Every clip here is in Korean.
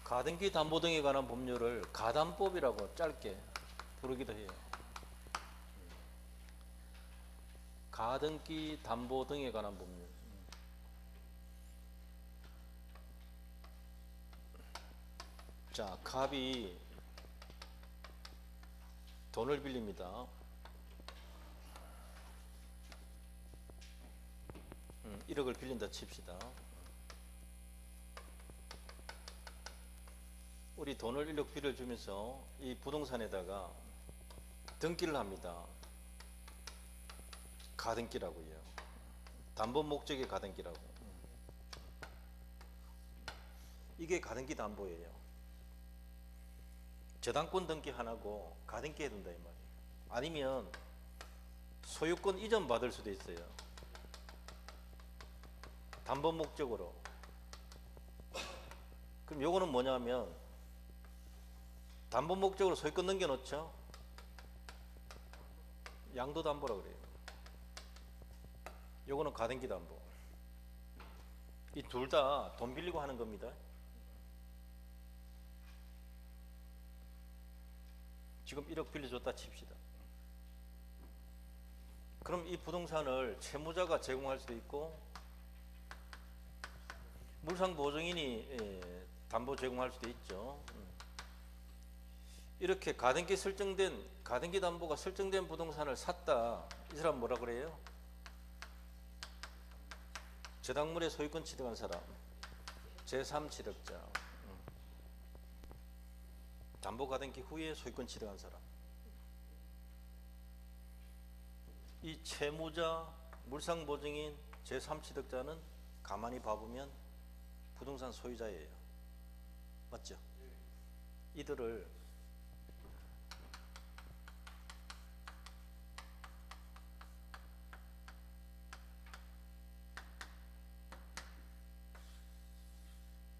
가등기 담보 등에 관한 법률을 가담법이라고 짧게 부르기도 해요. 가등기 담보 등에 관한 법률. 자, 갑이 돈을 빌립니다. 1억을 빌린다 칩시다. 우리 돈을 1억 빌려주면서 이 부동산에다가 등기를 합니다. 가등기라고요. 담보 목적의 가등기라고. 이게 가등기 담보예요. 저당권 등기 하나고 가등기 해야 된다 이 말이에요. 아니면 소유권 이전 받을 수도 있어요. 담보 목적으로. 그럼 요거는 뭐냐면 담보 목적으로 소유권 넘겨놓죠. 양도담보라 그래요. 요거는 가등기 담보. 이 둘 다 돈 빌리고 하는 겁니다. 지금 1억 빌려줬다 칩시다. 그럼 이 부동산을 채무자가 제공할 수도 있고 물상보증인이 담보 제공할 수도 있죠. 이렇게 가등기 담보가 설정된 부동산을 샀다. 이 사람 뭐라 그래요? 저당물의 소유권 취득한 사람, 제3취득자. 담보 가등기 후에 소유권 취득한 사람. 이 채무자, 물상보증인, 제3취득자는 가만히 봐보면 부동산 소유자예요. 맞죠? 이들을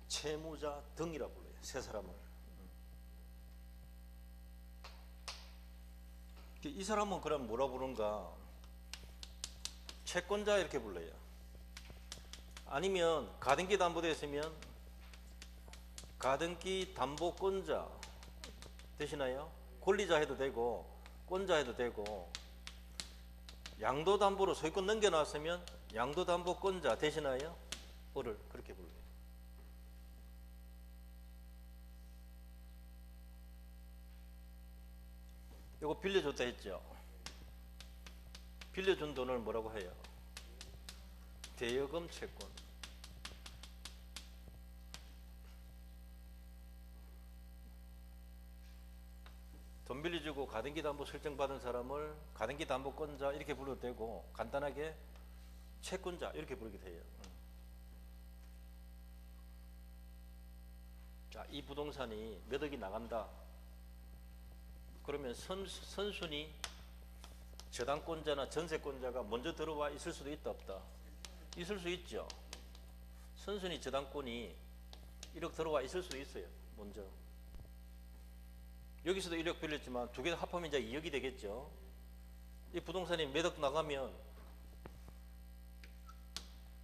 채무자 등이라고 불러요. 세 사람을. 이 사람은 그럼 뭐라 부른가? 채권자 이렇게 불러요. 아니면 가등기 담보되어 있으면 가등기 담보권자 되시나요? 권리자 해도 되고 권자 해도 되고, 양도담보로 소유권 넘겨놨으면 양도담보권자 되시나요? 를 그렇게 불러요. 이거 빌려줬다 했죠. 빌려준 돈을 뭐라고 해요? 대여금 채권. 돈 빌려주고 가등기 담보 설정받은 사람을 가등기 담보권자 이렇게 불러도 되고, 간단하게 채권자 이렇게 부르기도 해요. 자, 이 부동산이 몇 억이 나간다. 그러면 선순위 저당권자나 전세권자가 먼저 들어와 있을 수도 있다 없다? 있을 수 있죠. 선순위 저당권이 1억 들어와 있을 수도 있어요. 먼저. 여기서도 1억 빌렸지만 두 개 합하면 이제 2억이 되겠죠. 이 부동산이 몇 억 나가면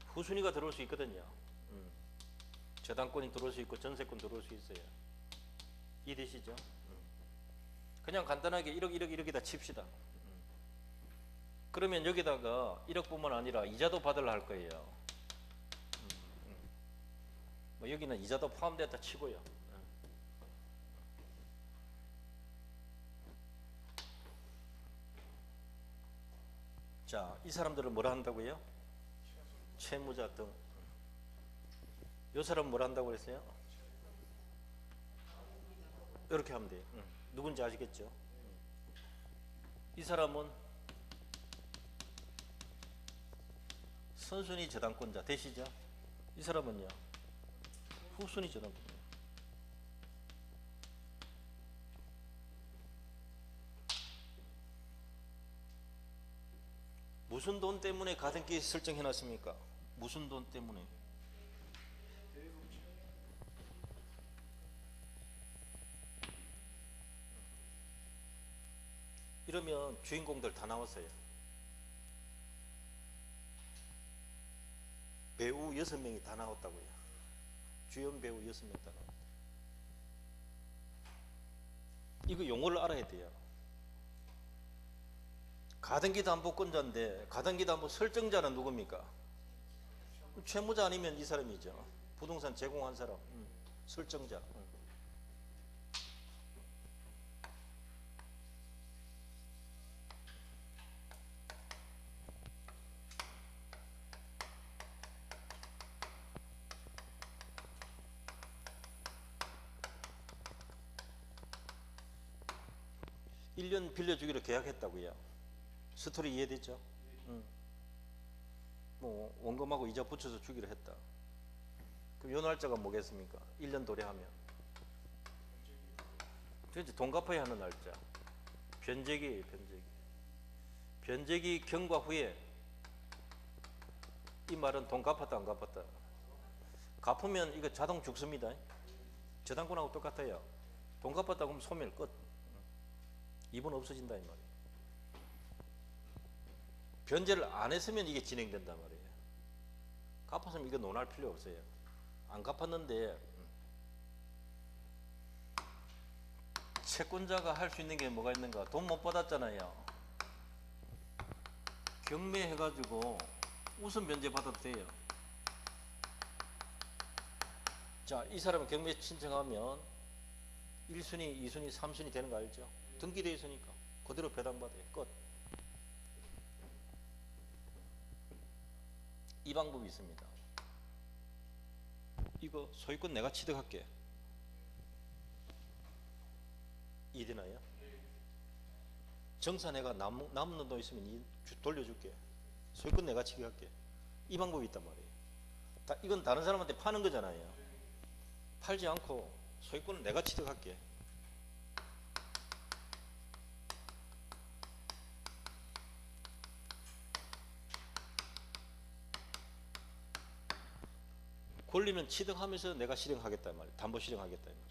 후순위가 들어올 수 있거든요. 저당권이 들어올 수 있고 전세권 들어올 수 있어요. 이해되시죠? 그냥 간단하게 1억 1억이다 칩시다. 그러면 여기다가 1억뿐만 아니라 이자도 받으려 할 거예요. 뭐 여기는 이자도 포함됐다 치고요. 자, 이 사람들은 뭐라 한다고요? 채무자 등. 이 사람은 뭐라 한다고 그랬어요? 이렇게 하면 돼요. 누군지 아시겠죠? 이 사람은 선순위 저당권자 되시죠? 이 사람은요? 후순위 저당권자. 무슨 돈 때문에 가등기 설정해 놨습니까? 무슨 돈 때문에? 이러면 주인공들 다 나왔어요. 배우 6명이 다 나왔다고요. 주연 배우 6명 다 나왔다. 이거 용어를 알아야 돼요. 가등기담보권자인데 가등기담보 설정자는 누굽니까? 채무자 아니면 이 사람이죠. 부동산 제공한 사람. 설정자. 1년 빌려주기로 계약했다고요. 스토리 이해됐죠? 뭐 원금하고 이자 붙여서 주기로 했다. 그럼 요 날짜가 뭐겠습니까? 1년 도래하면. 그렇지, 돈 갚아야 하는 날짜. 변제기예요, 변제기. 변제기 경과 후에 이 말은 돈 갚았다 안 갚았다. 갚으면 이거 자동 죽습니다. 저당권하고 똑같아요. 돈 갚았다 그러면 소멸 끝. 2분 없어진다 이 말이에요. 변제를 안 했으면 이게 진행된단 말이에요. 갚았으면 이거 논할 필요 없어요. 안 갚았는데 채권자가 할 수 있는 게 뭐가 있는가? 돈 못 받았잖아요. 경매해가지고 우선 변제 받아도 돼요. 자, 이 사람은 경매 신청하면 1순위, 2순위, 3순위 되는 거 알죠? 등기되어 있으니까 그대로 배당받아요. 끝. 이 방법이 있습니다. 이거 소유권 내가 취득할게. 이해되나요? 정사 내가 남는 돈 있으면 돌려줄게. 소유권 내가 취득할게. 이 방법이 있단 말이에요. 이건 다른 사람한테 파는 거잖아요. 팔지 않고 소유권을 내가 취득할게. 권리는 취득하면서 내가 실행하겠다 말이에요. 담보 실행하겠다 말이에요.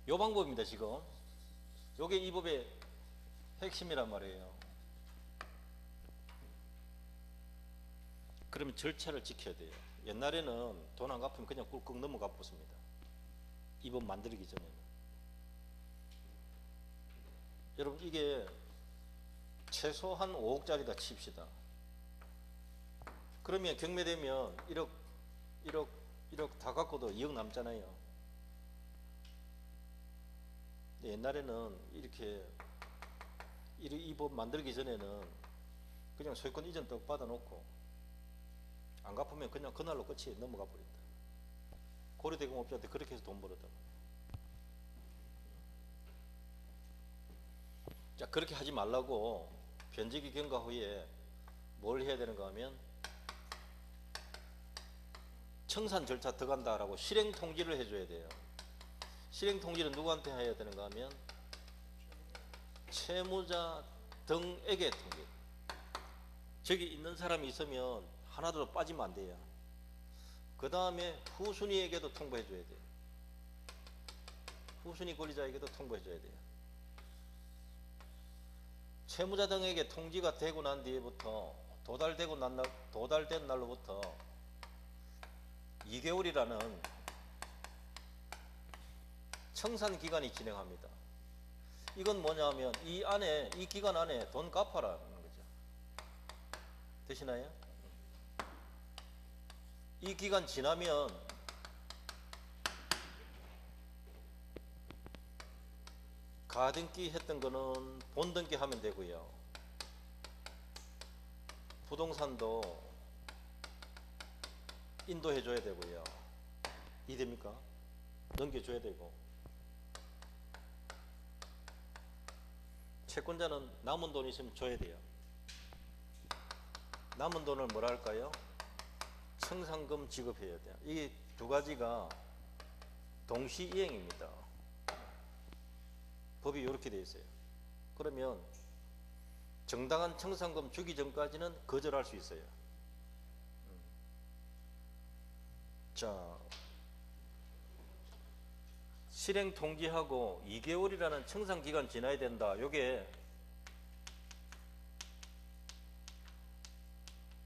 요 방법입니다. 지금 요게 이 법의 핵심이란 말이에요. 그러면 절차를 지켜야 돼요. 옛날에는 돈 안 갚으면 그냥 꿀꺽 넘어가 버습니다. 이 법 만들기 전에는. 여러분 이게 최소한 5억짜리다 칩시다. 그러면 경매되면 1억 다 갖고도 2억 남잖아요. 옛날에는 이렇게 이 법 만들기 전에는 그냥 소유권 이전 떡 받아놓고 안 갚으면 그냥 그날로 끝이 넘어가 버린다. 고려대공업자한테 그렇게 해서 돈 벌었다. 자, 그렇게 하지 말라고 변제기 경과 후에 뭘 해야 되는가 하면 청산 절차 들어간다라고 실행 통지를 해줘야 돼요. 실행 통지는 누구한테 해야 되는가 하면 채무자 등에게 통지. 저기 있는 사람이 있으면 하나도 빠지면 안 돼요. 그 다음에 후순위에게도 통보해 줘야 돼요. 후순위 권리자에게도 통보해 줘야 돼요. 채무자 등에게 통지가 되고 난 뒤에부터 도달된 날로부터 2개월이라는 청산 기간이 진행합니다. 이건 뭐냐면 이 기간 안에 돈 갚아라는 거죠. 되시나요? 이 기간 지나면 가등기 했던 거는 본등기 하면 되고요. 부동산도 인도해 줘야 되고요. 이해됩니까? 넘겨줘야 되고. 채권자는 남은 돈이 있으면 줘야 돼요. 남은 돈을 뭐라 할까요? 청산금 지급해야 돼요. 이 두 가지가 동시이행입니다. 법이 이렇게 되어 있어요. 그러면 정당한 청산금 주기 전까지는 거절할 수 있어요. 자, 실행 통지하고 2개월이라는 청산 기간 지나야 된다. 요게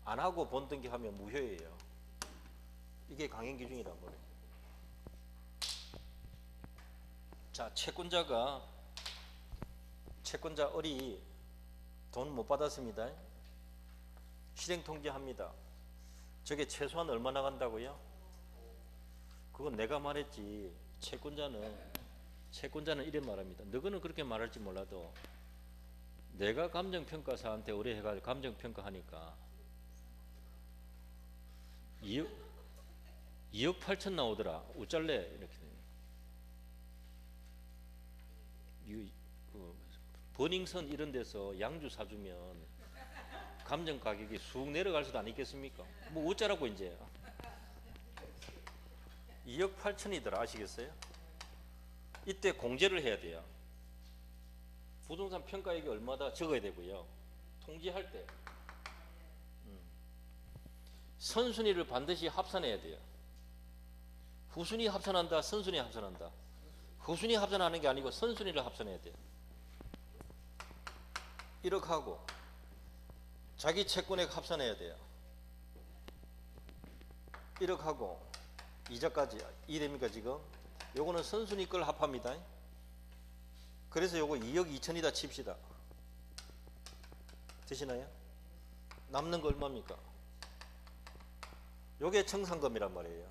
안 하고 본등기 하면 무효예요. 이게 강행 기준이란 말이에요. 자, 채권자 을이 돈 못 받았습니다. 실행 통지합니다. 저게 최소한 얼마 나간다고요? 그건 내가 말했지. 채권자는 이래 말합니다. 너희는 그렇게 말할지 몰라도 내가 감정평가사한테 의뢰해가지고 감정평가하니까 2억 8천 나오더라. 우짤래 이렇게. 버닝썬 이런 데서 양주 사주면 감정 가격이 쑥 내려갈 수도 안 있겠습니까? 뭐 어쩌라고 이제. 2억 8천이더라. 아시겠어요? 이때 공제를 해야 돼요. 부동산 평가액이 얼마다 적어야 되고요. 통지할 때 선순위를 반드시 합산해야 돼요. 후순위 합산한다, 선순위 합산한다. 후순위 합산하는 게 아니고 선순위를 합산해야 돼요. 1억 하고 자기 채권액 합산해야 돼요. 1억 하고 이자까지 이됩니까 지금? 요거는 선순위 걸 합합니다. 그래서 요거 2억 2천이다 칩시다. 되시나요? 남는 거 얼마입니까? 요게 청산금이란 말이에요.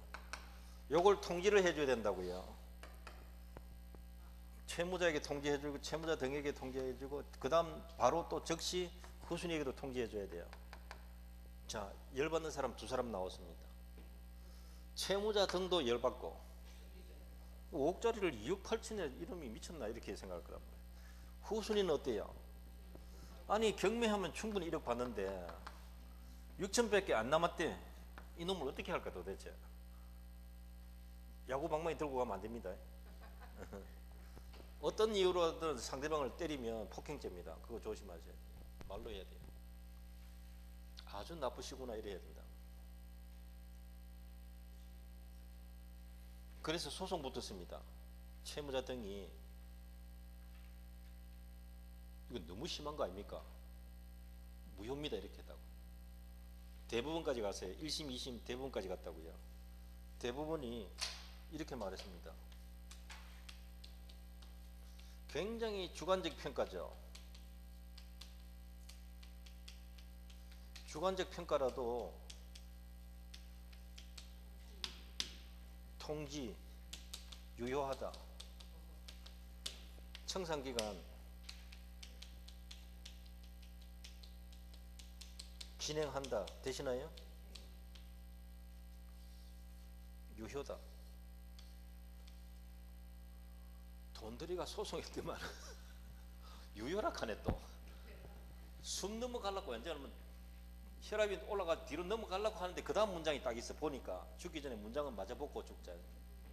요걸 통지를 해줘야 된다고요. 채무자에게 통지해주고 채무자 등에게 통지해주고 그 다음 바로 또 즉시 후순위에게도 통지해줘야 돼요. 자, 열받는 사람 2사람 나왔습니다. 채무자 등도 열받고 5억짜리를 2억 8천에 이놈이 미쳤나 이렇게 생각할 거란 말이에요. 후순위는 어때요? 아니 경매하면 충분히 1억 받는데 6천밖에 안 남았대. 이놈을 어떻게 할까 도대체. 야구 방망이 들고 가면 안 됩니다. 어떤 이유로든 상대방을 때리면 폭행죄입니다. 그거 조심하셔야 돼요. 말로 해야 돼요. 아주 나쁘시구나 이래야 된다. 그래서 소송 붙었습니다. 채무자 등이 이거 너무 심한 거 아닙니까? 무효입니다 이렇게 했다고. 대부분까지 갔어요. 1심, 2심 대부분까지 갔다고요. 대부분이 이렇게 말했습니다. 굉장히 주관적 평가죠. 주관적 평가라도 통지 유효하다. 청산기간 진행한다. 되시나요? 유효다. 돈들이가 소송했더만 유효라 하네 또. 숨 넘어가려고 완전하면 혈압이 올라가 뒤로 넘어가려고 하는데 그 다음 문장이 딱 있어. 보니까 죽기 전에 문장은 마저 벗고 죽자.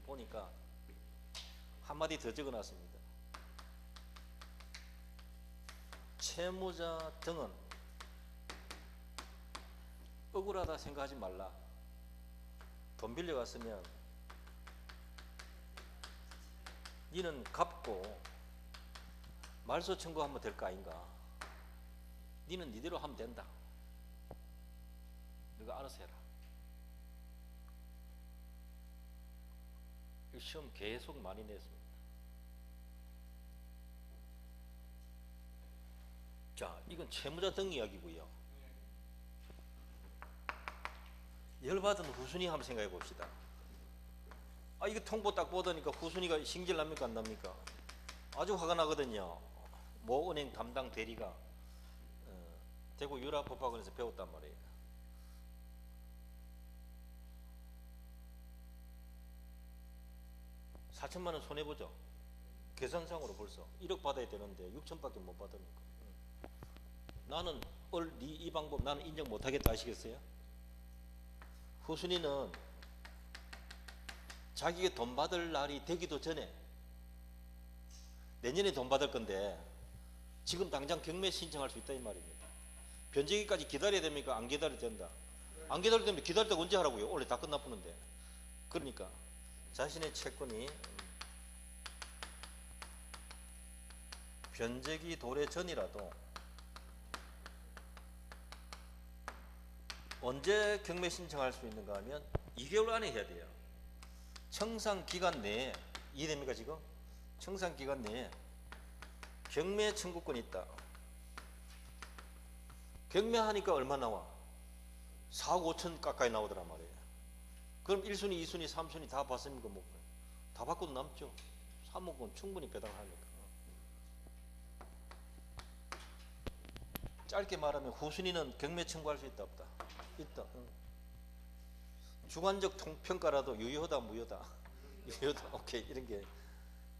보니까 한마디 더 적어놨습니다. 채무자 등은 억울하다 생각하지 말라. 돈 빌려갔으면 니는 갚고 말소 청구하면 될 거 아닌가. 니는 니대로 하면 된다. 너가 알아서 해라. 이 시험 계속 많이 냈습니다. 자, 이건 채무자 등 이야기고요. 열받은 후순위 한번 생각해 봅시다. 아, 이거 통보 딱 보더니까 후순위가 신길 납니까 안 납니까? 아주 화가 나거든요. 모 은행 담당 대리가 대구 유라법학원에서 배웠단 말이에요. (4천만 원) 손해보죠. 계산상으로 벌써 1억 받아야 되는데 6천밖에 못 받으니까. 나는 이 방법 나는 인정 못하겠다 하시겠어요? 후순위는 자기가 돈 받을 날이 되기도 전에, 내년에 돈 받을 건데 지금 당장 경매 신청할 수 있다 이 말입니다. 변제기까지 기다려야 됩니까? 안 기다려도 된다. 안 기다려도 됩니다. 기다릴 때 언제 하라고요? 원래 다 끝나보는데. 그러니까 자신의 채권이 변제기 도래 전이라도 언제 경매 신청할 수 있는가 하면 2개월 안에 해야 돼요. 청산 기간 내에. 이해됩니까 지금? 청산기간 내에 경매 청구권이 있다. 경매하니까 얼마 나와? 4억 5천 가까이 나오더란 말이에요. 그럼 1순위, 2순위, 3순위 다 받습니까? 뭐, 다 받고도 남죠. 3억 원 충분히 배당하니까. 짧게 말하면 후순위는 경매 청구할 수 있다 없다? 있다. 주관적 통평가라도 유효다 무효다? 유효다. 오케이. 이런 게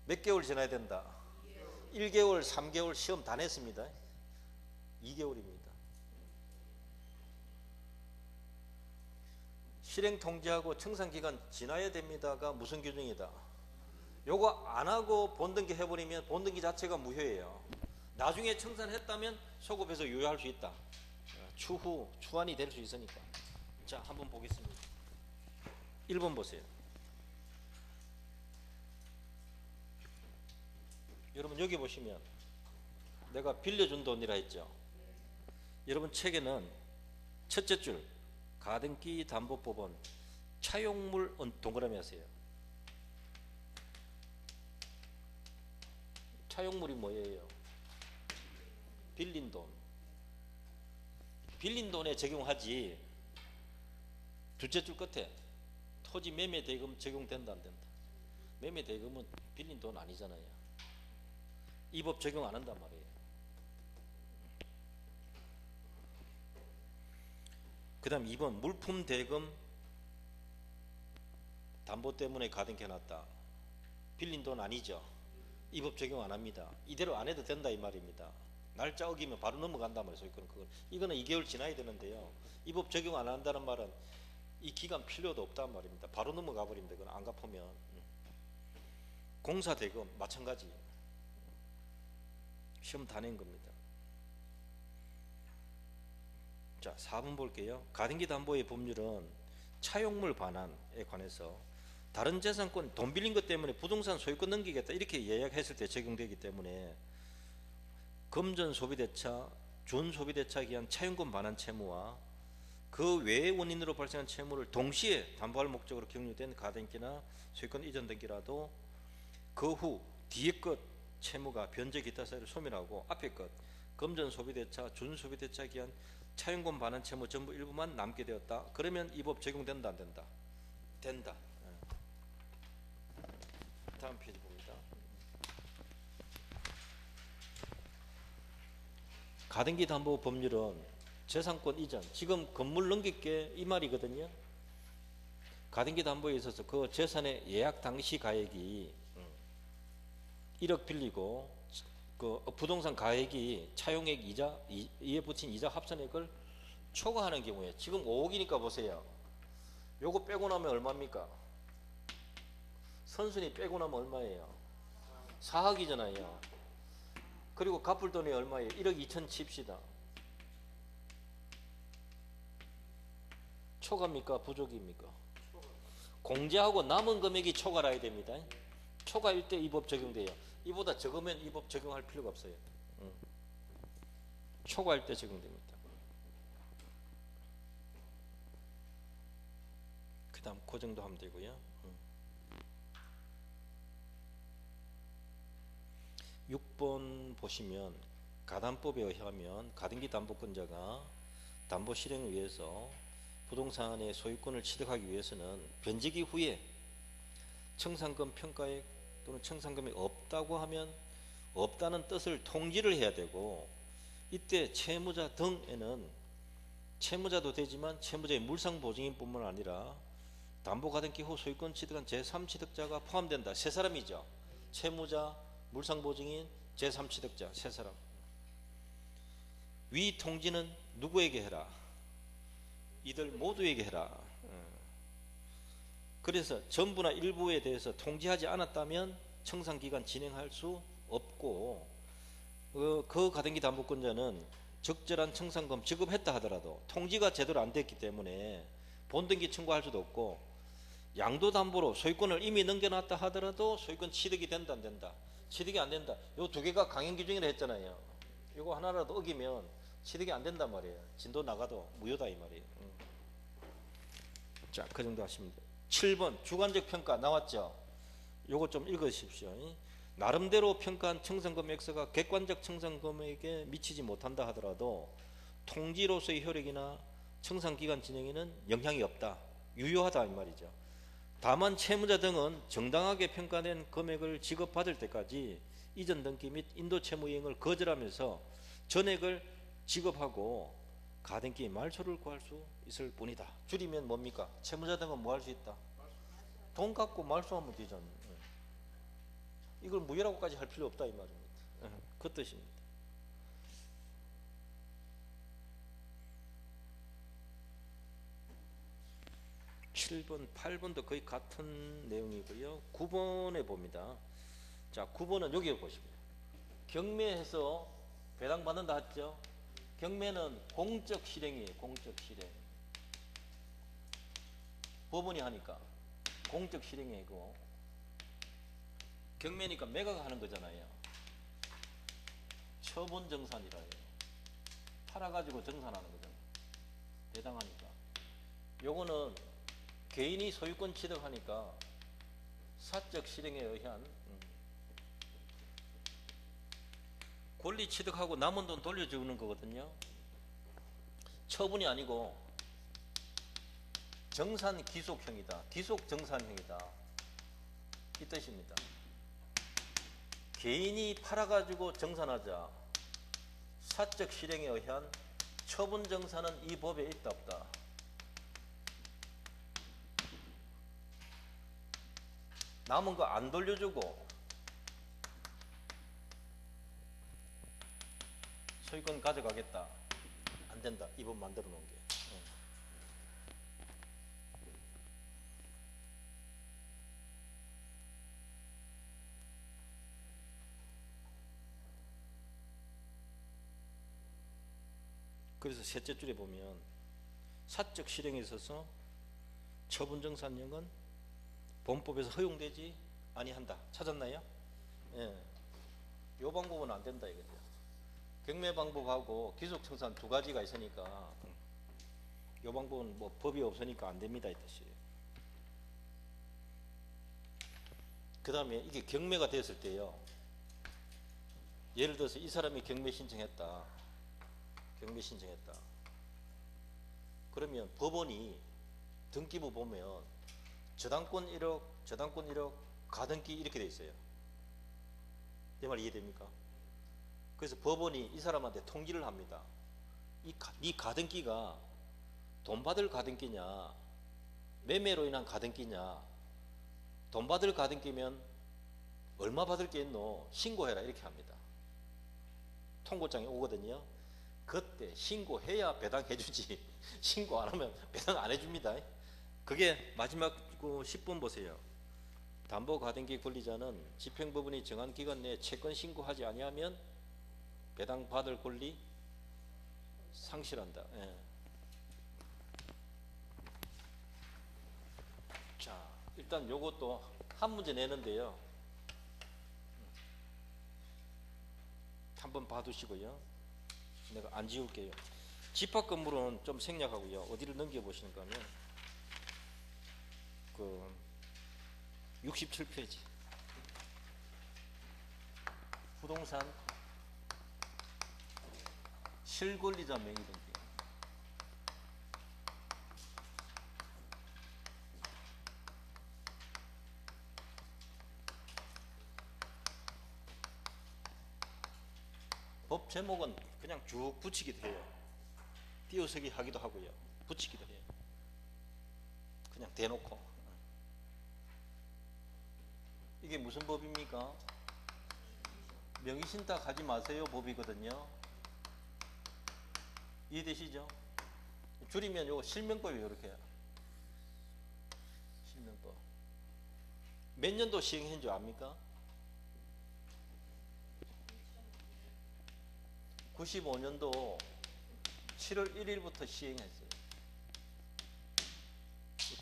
몇 개월 지나야 된다? 1개월 3개월 시험 다 냈습니다. 2개월입니다. 실행 통지하고 청산기간 지나야 됩니다가 무슨 규정이다? 요거 안 하고 본등기 해버리면 본등기 자체가 무효예요. 나중에 청산했다면 소급해서 유효할 수 있다. 추후 추한이 될 수 있으니까. 자, 한번 보겠습니다. 1번 보세요. 여러분 여기 보시면 내가 빌려준 돈이라 했죠. 여러분 책에는 첫째 줄 가등기 담보법은 차용물 동그라미 하세요. 차용물이 뭐예요? 빌린 돈. 빌린 돈에 적용하지. 둘째 줄 끝에 토지 매매 대금 적용된다 안 된다? 매매 대금은 빌린 돈 아니잖아요. 이 법 적용 안 한단 말이에요. 그 다음 2번 물품 대금 담보 때문에 가등기 해놨다. 빌린 돈 아니죠. 이 법 적용 안 합니다. 이대로 안 해도 된다 이 말입니다. 날짜 어기면 바로 넘어간단 말이에요. 이거는 2개월 지나야 되는데요. 이 법 적용 안 한다는 말은 이 기간 필요도 없단 말입니다. 바로 넘어가 버립니다. 그건 안 갚으면. 공사 대금 마찬가지. 시험 다 낸 겁니다. 자, 4번 볼게요. 가등기 담보의 법률은 차용물 반환에 관해서 다른 재산권 돈 빌린 것 때문에 부동산 소유권 넘기겠다 이렇게 예약했을 때 적용되기 때문에 금전 소비대차, 준 소비대차에 의한 차용권 반환 채무와 그 외의 원인으로 발생한 채무를 동시에 담보할 목적으로 경유된 가등기나 소유권 이전 등기라도 그 후 뒤에 것 채무가 변제 기타 사유를 소멸하고 앞에 것 금전 소비대차, 준 소비대차에 의한 차용권 반환 채무 전부 일부만 남게 되었다. 그러면 이 법 적용된다 안 된다? 된다. 다음 페이지 봅니다. 가등기 담보 법률은 재산권 이전, 지금 건물 넘길게 이 말이거든요. 가등기 담보에 있어서 그 재산의 예약 당시 가액이 1억 빌리고 그 부동산 가액이 차용액 이자 이에 붙인 이자 합산액을 초과하는 경우에 지금 5억이니까 보세요. 요거 빼고 나면 얼마입니까? 선순위 빼고 나면 얼마예요? 4억이잖아요. 그리고 갚을 돈이 얼마예요? 1억 2천 칩시다. 초과입니까? 부족입니까? 공제하고 남은 금액이 초과라야 됩니다. 초과일 때 이 법 적용돼요. 이보다 적으면 이 법 적용할 필요가 없어요. 초과일 때 적용됩니다. 그 다음 그 정도 하면 되고요. 6번 보시면 가담법에 의하면 가등기 담보권자가 담보 실행을 위해서 부동산의 소유권을 취득하기 위해서는 변제기 후에 청산금 평가액 또는 청산금이 없다고 하면 없다는 뜻을 통지를 해야 되고, 이때 채무자 등에는 채무자도 되지만 채무자의 물상보증인 뿐만 아니라 담보가등기 후 소유권 취득한 제3취득자가 포함된다. 세 사람이죠. 채무자, 물상보증인, 제3취득자 세 사람. 위 통지는 누구에게 해라? 이들 모두에게 해라. 그래서 전부나 일부에 대해서 통지하지 않았다면 청산기간 진행할 수 없고, 그 가등기 담보권자는 적절한 청산금 지급했다 하더라도 통지가 제대로 안 됐기 때문에 본등기 청구할 수도 없고, 양도담보로 소유권을 이미 넘겨놨다 하더라도 소유권 취득이 된다 안 된다? 취득이 안 된다. 요 두 개가 강행규정이라 했잖아요. 이거 하나라도 어기면 취득이 안 된단 말이에요. 진도 나가도 무효다 이 말이에요. 자, 그 정도 하시면 돼요. 7번 주관적 평가 나왔죠? 요거 좀 읽으십시오. 나름대로 평가한 청산금 액수가 객관적 청산금액에 미치지 못한다 하더라도 통지로서의 효력이나 청산기간 진행에는 영향이 없다. 유효하다 이 말이죠. 다만 채무자 등은 정당하게 평가된 금액을 지급받을 때까지 이전 등기 및 인도 채무 이행을 거절하면서 전액을 지급하고 가등기 말소를 구할 수 있을 뿐이다. 줄이면 뭡니까? 채무자 등은 뭐 할 수 있다? 돈 갖고 말소하면 되잖아요. 이걸 무효라고까지 할 필요 없다 이 말입니다. 그 뜻입니다. (7번) (8번도) 거의 같은 내용이고요. (9번에) 봅니다. 자, 9번은 여기 보시고요. 경매해서 배당받는다 했죠. 경매는 공적 실행이에요. 공적 실행. 법원이 하니까 공적 실행이고, 경매니까 매각하는 거잖아요. 처분 정산이라 해요. 팔아가지고 정산하는 거잖아요. 배당하니까. 요거는 개인이 소유권 취득하니까 사적 실행에 의한 권리 취득하고 남은 돈 돌려주는 거거든요. 처분이 아니고 정산 기속형이다. 기속 정산형이다. 이 뜻입니다. 개인이 팔아가지고 정산하자. 사적 실행에 의한 처분 정산은 이 법에 있다 없다? 남은 거 안 돌려주고 소유권 가져가겠다. 안 된다. 이 법 만들어 놓은 게. 그래서 셋째 줄에 보면 사적 실행에 있어서 처분정산령은 본법에서 허용되지 아니한다. 찾았나요? 예. 요 방법은 안 된다 이거죠. 경매 방법하고 기속청산 두 가지가 있으니까 요 방법은 뭐 법이 없으니까 안 됩니다 이 뜻이에요. 그 다음에 이게 경매가 됐을 때요. 예를 들어서 이 사람이 경매 신청했다. 경매 신청했다. 그러면 법원이 등기부 보면 저당권 1억, 저당권 1억, 가등기 이렇게 돼 있어요. 내 말 이해됩니까? 그래서 법원이 이 사람한테 통지를 합니다. 이 가등기가 돈 받을 가등기냐, 매매로 인한 가등기냐, 돈 받을 가등기면 얼마 받을 게 있노? 신고해라 이렇게 합니다. 통고장이 오거든요. 그때 신고해야 배당해주지 신고 안 하면 배당 안 해줍니다. 그게 마지막 10번 보세요. 담보가등기 권리자는 집행법원이 정한 기간 내에 채권 신고하지 아니하면 배당받을 권리 상실한다. 예. 자, 일단 요것도 한 문제 내는데요. 한번 봐두시고요. 내가 안 지울게요. 집합 건물은 좀 생략하고요. 어디를 넘겨보시는가 하면 그 67페이지 부동산 실권리자 명의등기. 법 제목은 그냥 쭉 붙이기도 해요. 띄어쓰기 하기도 하고요. 붙이기도 해요. 그냥 대놓고. 이게 무슨 법입니까? 명의신탁 하지 마세요 법이거든요. 이해되시죠? 줄이면 요거 실명법이에요. 이렇게 실명법. 몇 년도 시행한 줄 압니까? 95년도 7월 1일부터 시행했어요.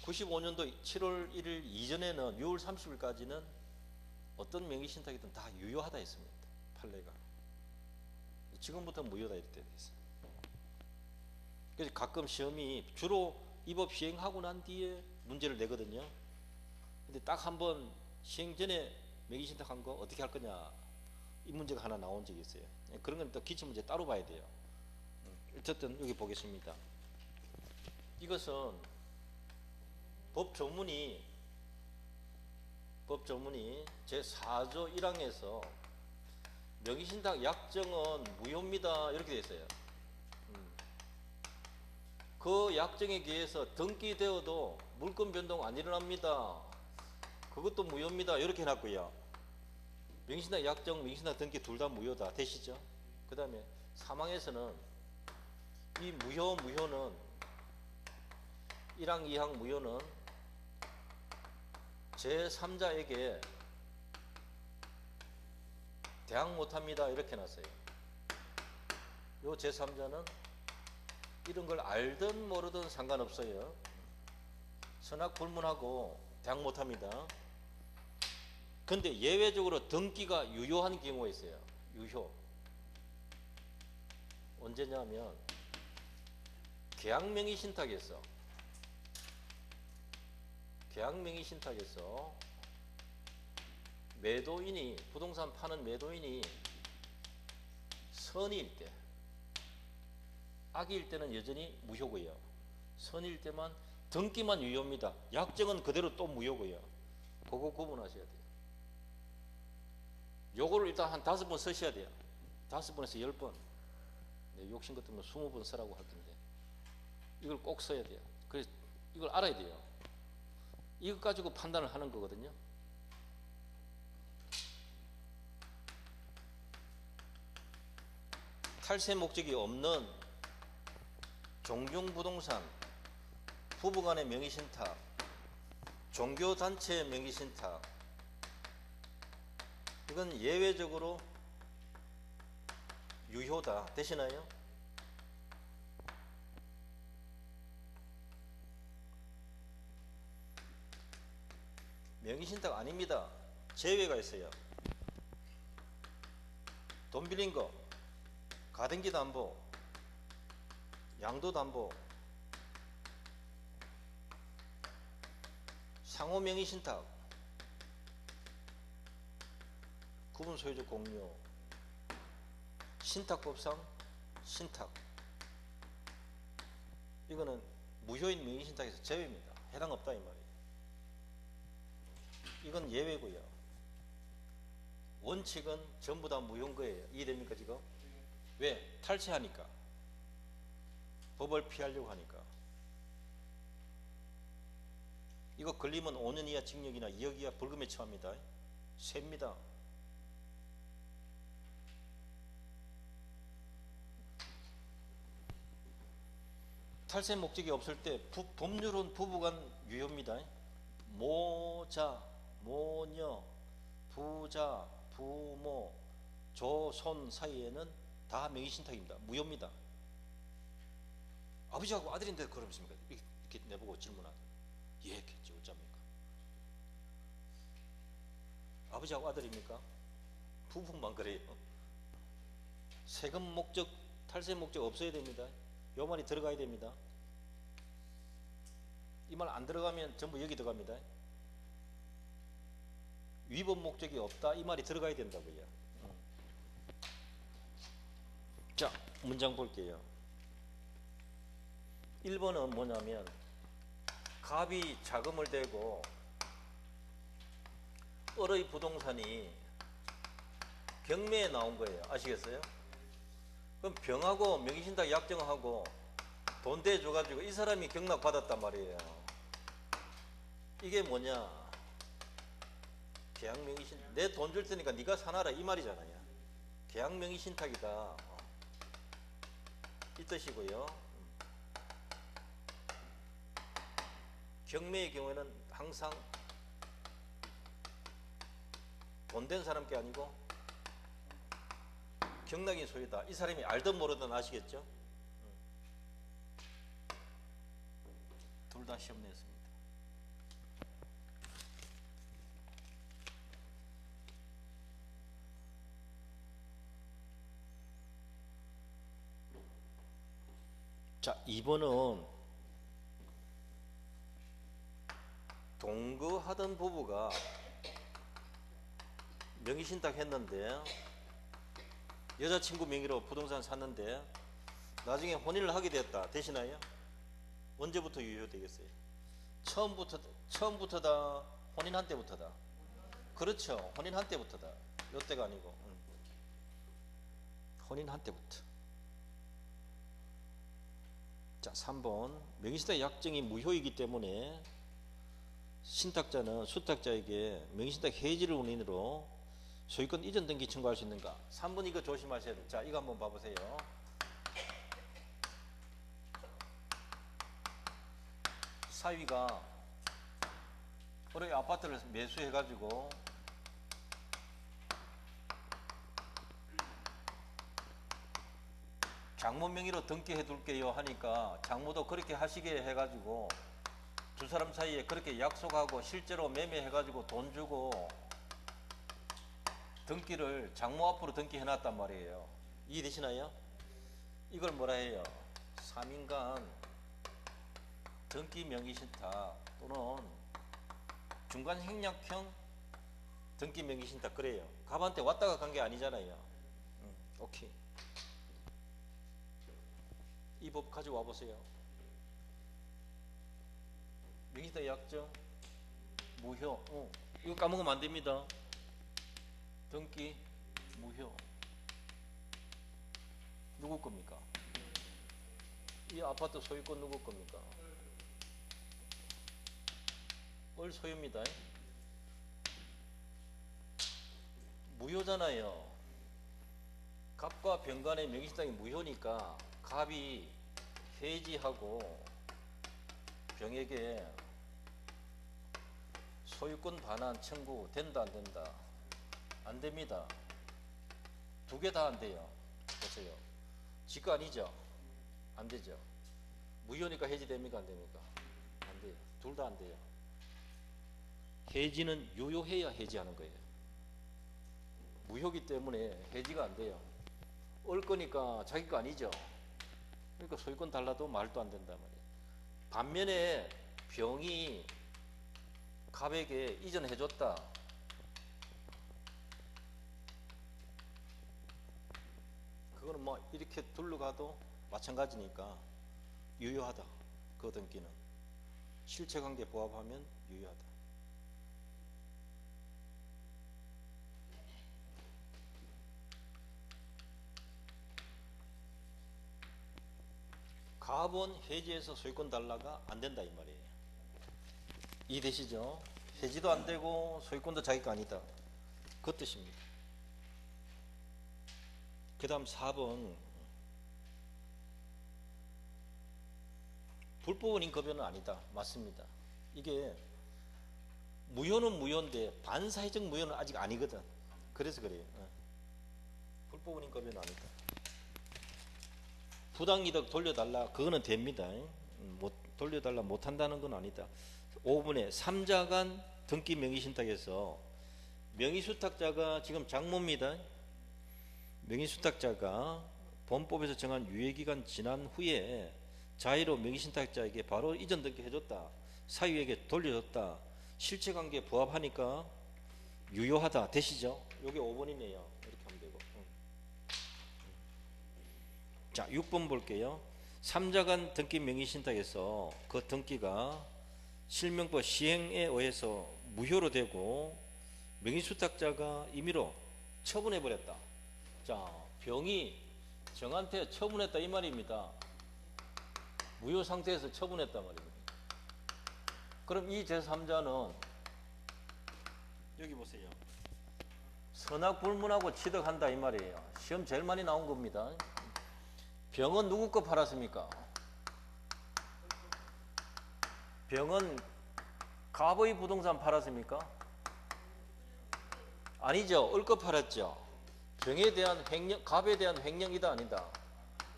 95년도 7월 1일 이전에는 6월 30일까지는 어떤 명의신탁이든 다 유효하다 했습니다. 판례가. 지금부터 무효다 이렇게 되어 있어요. 그래서 가끔 시험이 주로 이 법 시행하고 난 뒤에 문제를 내거든요. 근데 딱 한 번 시행 전에 명의신탁한 거 어떻게 할 거냐, 이 문제가 하나 나온 적이 있어요. 그런 건 또 기출문제 따로 봐야 돼요. 어쨌든 여기 보겠습니다. 이것은 법조문이 제4조 1항에서 명의신탁 약정은 무효입니다 이렇게 되어 있어요. 그 약정에 의해서 등기되어도 물권 변동 안 일어납니다. 그것도 무효입니다 이렇게 해놨고요. 명의신탁 약정, 명의신탁 등기 둘 다 무효다. 되시죠? 그 다음에 사망에서는 이 무효는 1항, 2항 무효는 제3자에게 대항 못합니다 이렇게 놨어요. 요 제3자는 이런 걸 알든 모르든 상관없어요. 선악 불문하고 대항 못합니다. 근데 예외적으로 등기가 유효한 경우가 있어요. 유효. 언제냐면 계약명의신탁에서 매도인이, 부동산 파는 매도인이 선의일 때, 악의일 때는 여전히 무효고요. 선의일 때만 등기만 유효입니다. 약정은 그대로 또 무효고요. 그거 구분하셔야 돼요. 요거를 일단 한 5번 쓰셔야 돼요. 5번에서 10번. 네, 욕심 같으면 20번 쓰라고 할 텐데 이걸 꼭 써야 돼요. 그래서 이걸 알아야 돼요. 이것 가지고 판단을 하는 거거든요. 탈세 목적이 없는 종중부동산, 부부간의 명의신탁, 종교단체의 명의신탁, 이건 예외적으로 유효다. 되시나요? 명의신탁 아닙니다. 제외가 있어요. 돈 빌린 거, 가등기 담보, 양도 담보, 상호 명의신탁, 구분 소유적 공유, 신탁법상 신탁, 이거는 무효인 명의신탁에서 제외입니다. 해당 없다 이 말이에요. 이건 예외고요. 원칙은 전부 다 무효인 거예요. 이해됩니까 지금? 왜? 탈세하니까. 법을 피하려고 하니까. 이거 걸리면 5년 이하 징역이나 2억 이하 벌금에 처합니다. 셉니다. 탈세 목적이 없을 때 법률은 부부간 유효입니다. 모자, 모녀, 부자, 부모, 조손 사이에는 다 명의신탁입니다. 무효입니다. 아버지하고 아들인데 그러십니까? 이렇게 내보고 질문하죠. 예, 했겠죠. 어쩝니까? 아버지하고 아들입니까? 부부만 그래요. 세금 목적, 탈세 목적 없어야 됩니다. 요 말이 들어가야 됩니다. 이 말 안 들어가면 전부 여기 들어갑니다. 위법 목적이 없다 이 말이 들어가야 된다고요. 자, 문장 볼게요. 1번은 뭐냐면 갑이 자금을 대고 을의 부동산이 경매에 나온 거예요. 아시겠어요? 그럼 병하고 명의신탁 약정하고 돈 대줘가지고 이 사람이 경락 받았단 말이에요. 이게 뭐냐? 계약명의신탁. 내 돈 줄 테니까 네가 사놔라 이 말이잖아요. 계약명의신탁이다 이 뜻이고요. 경매의 경우에는 항상 돈 된 사람 게 아니고 경락인 소유다. 이 사람이 알든 모르든 아시겠죠? 둘 다 시험 냈습니다. 자, 2번은 동거하던 부부가 명의신탁 했는데 여자친구 명의로 부동산 샀는데 나중에 혼인을 하게 됐다. 되시나요? 언제부터 유효되겠어요? 처음부터다, 혼인한 때부터다. 그렇죠. 혼인한 때부터다. 요때가 아니고. 혼인한 때부터. 자, 3번. 명의신탁 약정이 무효이기 때문에 신탁자는 수탁자에게 명의신탁 해지를 원인으로 소유권 이전 등기 청구할 수 있는가? 3번 이거 조심하셔야 돼요. 자, 이거 한번 봐보세요. 사위가 올해 아파트를 매수해가지고 장모 명의로 등기해 둘게요 하니까 장모도 그렇게 하시게 해가지고 두 사람 사이에 그렇게 약속하고 실제로 매매해가지고 돈 주고 등기를 장모 앞으로 등기해 놨단 말이에요. 이해되시나요? 이걸 뭐라 해요? 3인간 등기 명의신탁 또는 중간 행약형 등기 명의신탁 그래요. 갑한테 왔다가 간 게 아니잖아요. 오케이. 이 법 가지고 와보세요. 명의신탁 약정 무효. 이거 까먹으면 안 됩니다. 등기 무효. 누구 겁니까? 이 아파트 소유권 누구 겁니까? 을 소유입니다. 무효잖아요. 갑과 병 간의 명의신탁이 무효니까 갑이 해지하고 병에게 소유권 반환 청구 된다 안 된다? 안 됩니다. 두 개 다 안 돼요. 보세요. 지가 아니죠? 안 되죠. 무효니까 해지됩니까 안 됩니까? 안 돼요. 둘 다 안 돼요. 해지는 유효해야 해지하는 거예요. 무효기 때문에 해지가 안 돼요. 올 거니까 자기 거 아니죠. 그러니까 소유권 달라도 말도 안 된단 말이에요. 반면에 병이 갑에게 이전해 줬다. 그거는 뭐 이렇게 둘러가도 마찬가지니까 유효하다. 그 등기는 실체관계 부합하면 유효하다. 갑은 해지해서 소유권 달라가 안 된다 이 말이에요. 이해되시죠? 해지도 안 되고 소유권도 자기 거 아니다. 그 뜻입니다. 그 다음 4번 불법 인급여는 아니다. 맞습니다. 이게 무효는 무효인데 반사회적 무효는 아직 아니거든. 그래서 그래요. 불법 인급여는 아니다. 부당이득 돌려달라 그거는 됩니다. 못 돌려달라 못한다는 건 아니다. 5번에 3자간 등기 명의신탁에서 명의수탁자가 지금 장모입니다. 명의수탁자가 본법에서 정한 유예기간 지난 후에 자의로 명의신탁자에게 바로 이전 등기 해줬다. 사유에게 돌려줬다. 실체관계에 부합하니까 유효하다. 되시죠? 이게 5번이네요. 이렇게 하면 되고. 자, 6번 볼게요. 3자간 등기 명의신탁에서 그 등기가 실명법 시행에 의해서 무효로 되고 명의수탁자가 임의로 처분해버렸다. 자, 병이 정한테 처분했다 이 말입니다. 무효 상태에서 처분했단 말입니다. 그럼 이 제3자는 여기 보세요. 선악불문하고 취득한다 이 말이에요. 시험 제일 많이 나온 겁니다. 병은 누구 거 팔았습니까? 병은 갑의 부동산 팔았습니까? 아니죠. 을 거 팔았죠. 병에 대한 횡령, 갑에 대한 횡령이다 아니다?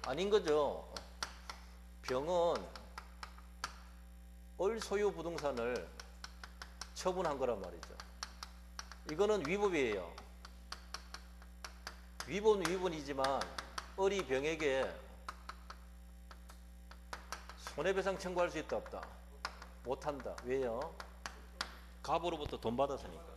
아닌 거죠. 병은 을 소유 부동산을 처분한 거란 말이죠. 이거는 위법이에요. 위법은 위법이지만 을이 병에게 손해배상 청구할 수 있다 없다? 못한다. 왜요? 갑으로부터 돈 받았으니까.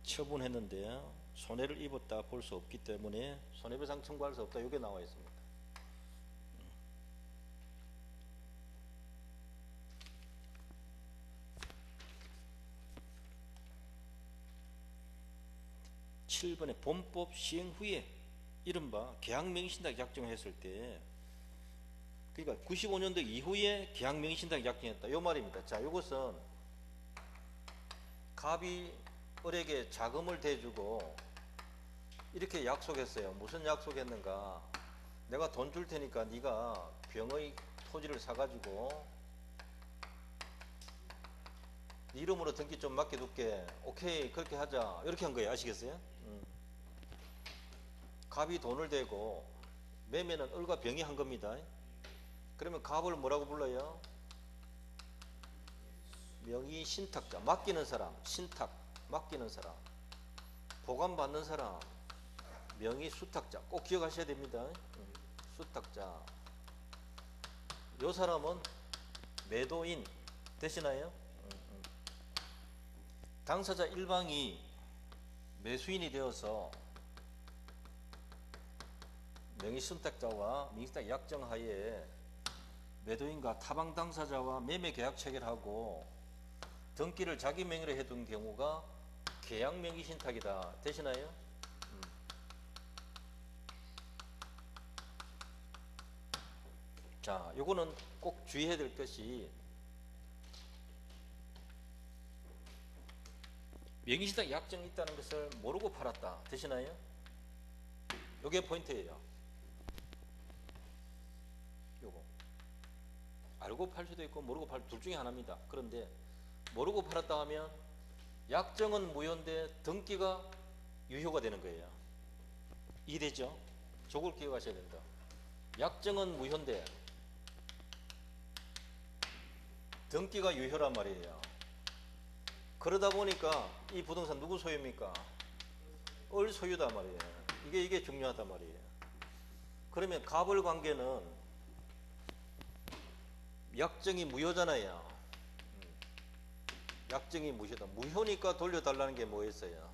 처분했는데 손해를 입었다 볼 수 없기 때문에 손해배상 청구할 수 없다. 이게 나와 있습니다. 칠 7번에 본법 시행 후에 이른바 계약명의신탁 약정했을 때, 그러니까 95년도 이후에 계약명의신탁 약정했다 요 말입니다. 자, 이것은 갑이 을에게 자금을 대주고 이렇게 약속했어요. 무슨 약속했는가? 내가 돈 줄 테니까 네가 병의 토지를 사가지고 네 이름으로 등기 좀 맡겨둘게. 오케이, 그렇게 하자. 이렇게 한 거예요. 아시겠어요? 갑이 돈을 대고 매매는 을과 병이 한 겁니다. 그러면 갑을 뭐라고 불러요? 명의 신탁자, 맡기는 사람, 신탁, 맡기는 사람. 보관받는 사람, 명의 수탁자. 꼭 기억하셔야 됩니다. 수탁자. 요 사람은 매도인 되시나요? 당사자 일방이 매수인이 되어서 명의신탁자와 명의신탁 약정하에 매도인과 타방 당사자와 매매 계약 체결하고 등기를 자기 명의로 해둔 경우가 계약 명의신탁이다. 되시나요? 자, 요거는 꼭 주의해야 될 것이 명의신탁 약정이 있다는 것을 모르고 팔았다. 되시나요? 요게 포인트예요. 요거 알고 팔 수도 있고 모르고 팔 둘 중에 하나입니다. 그런데 모르고 팔았다 하면 약정은 무효인데 등기가 유효가 되는 거예요. 이해되죠? 저걸 기억하셔야 된다. 약정은 무효인데 등기가 유효란 말이에요. 그러다 보니까 이 부동산 누구 소유입니까? 을 소유다 말이에요. 이게 중요하단 말이에요. 그러면 갑을 관계는 약정이 무효잖아요. 약정이 무효다. 무효니까 돌려달라는 게 뭐였어요?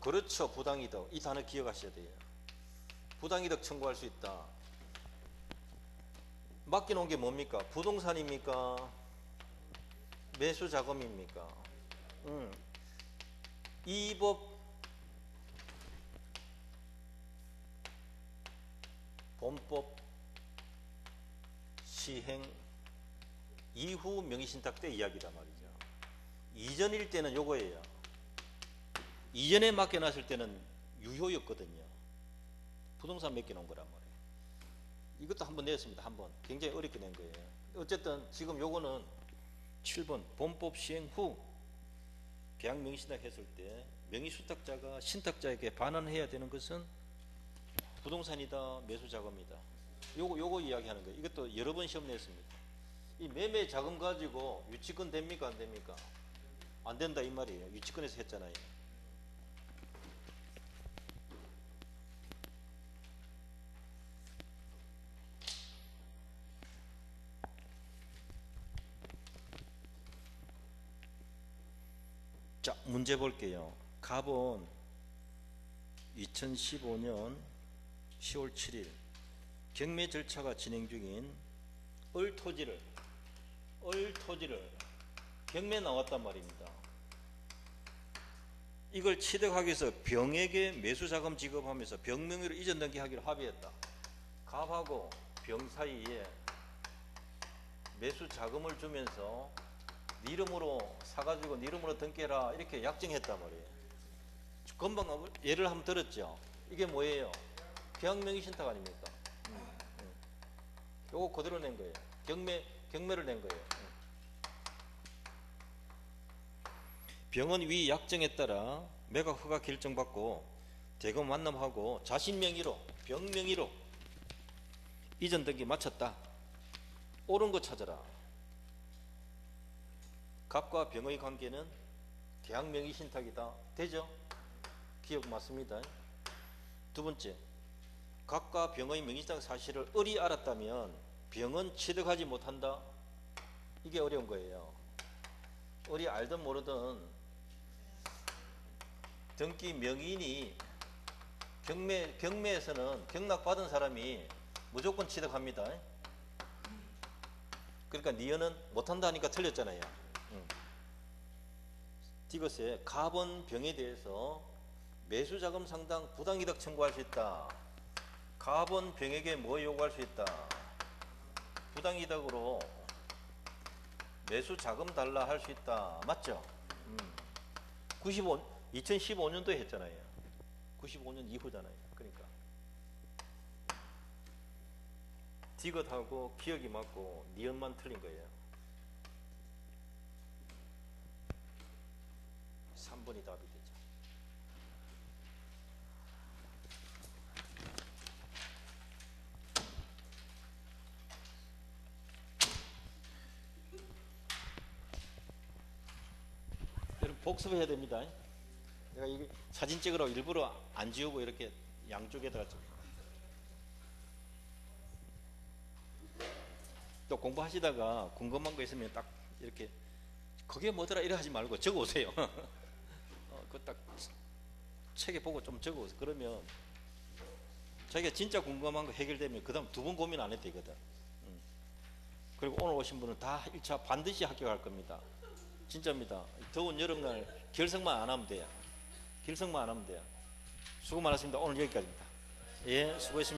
그렇죠. 부당이득. 이 단어 기억하셔야 돼요. 부당이득 청구할 수 있다. 맡겨놓은 게 뭡니까? 부동산입니까? 매수 자금입니까? 이 법 본법 시행 이후 명의신탁 때 이야기단 말이죠. 이전일 때는 요거예요. 이전에 맡겨놨을 때는 유효였거든요. 부동산 맡겨놓은 거란 말이에요. 이것도 한번 냈습니다. 한번 굉장히 어렵게 낸 거예요. 어쨌든 지금 요거는 7번 본법 시행 후 계약 명의신탁 했을 때 명의수탁자가 신탁자에게 반환해야 되는 것은 부동산이다, 매수자금이다. 요거 이야기하는 거예요. 이것도 여러 번 시험 냈습니다. 이 매매 자금 가지고 유치권 됩니까, 안 됩니까? 안 된다 이 말이에요. 유치권에서 했잖아요. 자, 문제 볼게요. 갑은 2015년 10월 7일 경매 절차가 진행 중인 을 토지를 경매 나왔단 말입니다. 이걸 취득하기 위해서 병에게 매수자금 지급하면서 병 명의로 이전 등기하기로 합의했다. 갑하고 병 사이에 매수자금을 주면서 네 이름으로 사가지고 네 이름으로 등기해라 이렇게 약정했단 말이에요. 금방 예를 한번 들었죠. 이게 뭐예요? 계약명의 신탁 아닙니까? 요거 그대로 낸 거예요. 경매를 낸 거예요. 병은 위 약정에 따라 매각 허가 결정받고 대금 완납하고 자신 명의로 병 명의로 이전 등기 마쳤다. 옳은 거 찾아라. 갑과 병의 관계는 계약명의 신탁이다. 되죠? 기억 맞습니다. 두 번째, 갑과 병의 명의신탁 사실을 을이 알았다면 병은 취득하지 못한다. 이게 어려운 거예요. 을이 알든 모르든 등기 명인이 경매에서는 경락받은 사람이 무조건 취득합니다. 그러니까 니은은 못한다니까 틀렸잖아요. 디귿에 가번병에 대해서 매수자금 상당 부당이득 청구할 수 있다. 가번병에게 뭐 요구할 수 있다? 부당이득으로 매수자금 달라 할 수 있다. 맞죠? 2015년도에 했잖아요. 95년 이후잖아요. 그러니까 디귿하고 기억이 맞고 니은만 틀린 거예요. 3번이 답이 되죠. 여러분 복습해야 됩니다. 내가 이게 사진 찍으러 일부러 안 지우고 이렇게 양쪽에다가 좀. 또 공부하시다가 궁금한 거 있으면 딱 이렇게 그게 뭐더라 이래 하지 말고 적어 오세요. 그 딱 책에 보고 좀 적어 오세요. 그러면 자기가 진짜 궁금한 거 해결되면 그 다음 두 번 고민 안 해도 되거든. 그리고 오늘 오신 분은 다 1차 반드시 합격할 겁니다. 진짜입니다. 더운 여름날 결석만 안 하면 돼요. 결석만 안 하면 돼요. 수고 많았습니다. 오늘 여기까지입니다. 예, 수고했습니다.